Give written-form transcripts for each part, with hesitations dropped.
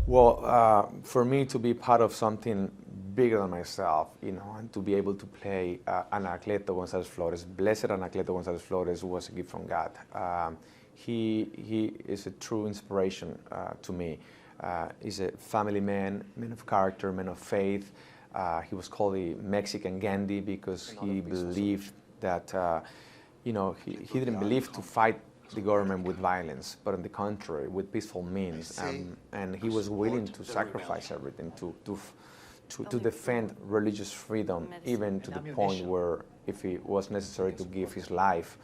Well, for me to be part of something bigger than myself, and to be able to play Anacleto González Flores, blessed Anacleto González Flores, was a gift from God. He is a true inspiration to me. He's a family man of character, man of faith. He was called the Mexican Gandhi because he believed that, he didn't believe to fight the government with violence, but on the contrary, with peaceful means. And he was willing to sacrifice everything to defend religious freedom, even to the point where, if it was necessary to give his life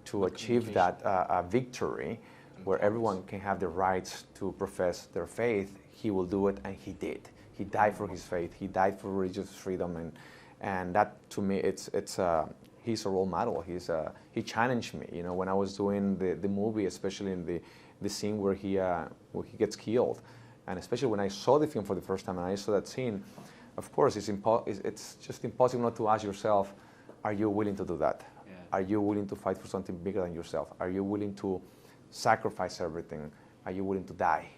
to achieve that victory, where everyone can have the rights to profess their faith, he will do it, and he did. He died for his faith. He died for religious freedom, and that, to me, he's a role model. He challenged me. When I was doing the movie, especially in the scene where he gets killed, and especially when I saw the film for the first time and I saw that scene, of course, it's just impossible not to ask yourself, are you willing to do that? Yeah. Are you willing to fight for something bigger than yourself? Are you willing to sacrifice everything? Are you willing to die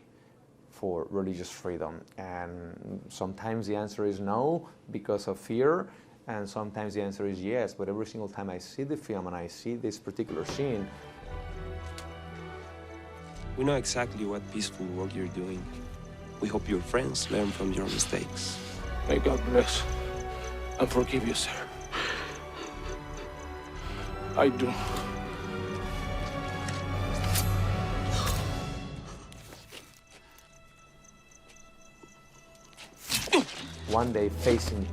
for religious freedom? And sometimes the answer is no, because of fear, and sometimes the answer is yes. But every single time I see the film and I see this particular scene, we know exactly what peaceful work you're doing. We hope your friends learn from your mistakes. May God bless and forgive you, sir. I do. One day, facing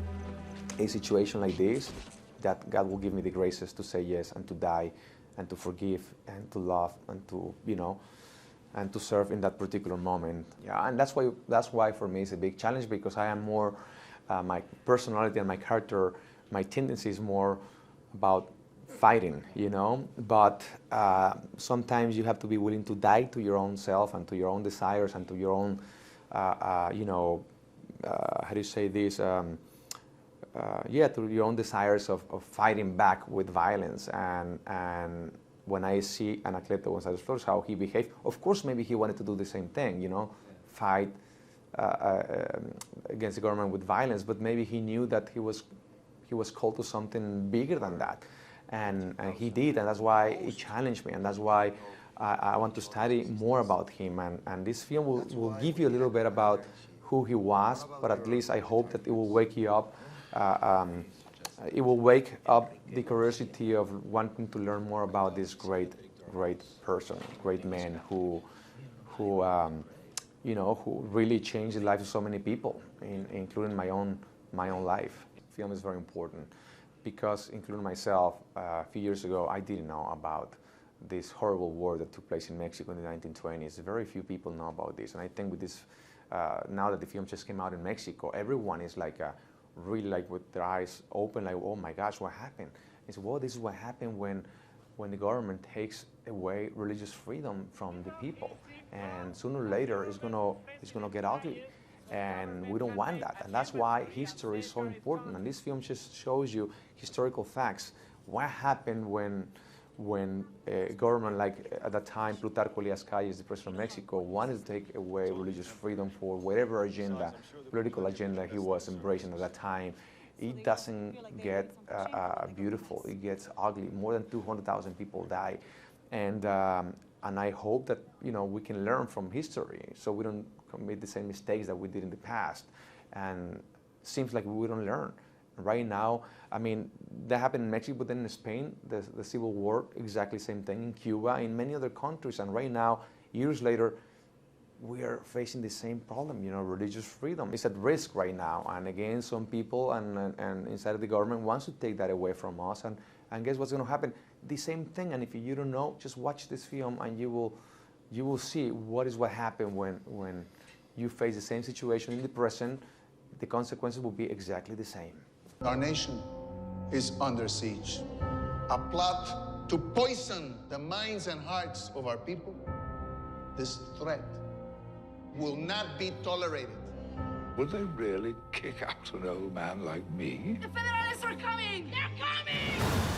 a situation like this, that God will give me the graces to say yes, and to die, and to forgive, and to love, and to, and to serve in that particular moment. Yeah, and that's why for me it's a big challenge, because I am more, my personality and my character, my tendency is more about fighting, but sometimes you have to be willing to die to your own self and to your own desires and to your own, how do you say this, to your own desires of fighting back with violence. And when I see Anacleto González Flores, how he behaved, of course, maybe he wanted to do the same thing, fight against the government with violence, but maybe he knew that he was called to something bigger than that. And he did, and that's why he challenged me, and that's why I want to study more about him. And this film will give you a little bit about who he was, but at least I hope that it will wake you up. It will wake up the curiosity of wanting to learn more about this great person, great man who really changed the life of so many people, including my own life. Film is very important because, including myself, a few years ago, I didn't know about this horrible war that took place in Mexico in the 1920s. Very few people know about this, and I think with this, now that the film just came out in Mexico, everyone is really with their eyes open, like, oh my gosh, what happened? It's, well, this is what happened when the government takes away religious freedom from the people, and sooner or later it's gonna get ugly, and we don't want that. And that's why history is so important. And this film just shows you historical facts. What happened when a government, like at that time, Plutarco Elias Calles, the president of Mexico, wanted to take away religious freedom for whatever agenda, political agenda he was embracing at that time. It doesn't get beautiful, it gets ugly. More than 200,000 people die. And I hope that we can learn from history so we don't commit the same mistakes that we did in the past. And it seems like we don't learn. Right now, I mean, that happened in Mexico, but then in Spain, the Civil War, exactly same thing, in Cuba, in many other countries. And right now, years later, we are facing the same problem, religious freedom is at risk right now. And again, some people and inside of the government wants to take that away from us. And guess what's going to happen? The same thing. And if you don't know, just watch this film and you will see what happened when you face the same situation in the present. The consequences will be exactly the same. Our nation is under siege. A plot to poison the minds and hearts of our people. This threat will not be tolerated. Would they really kick out an old man like me? The Federales are coming! They're coming!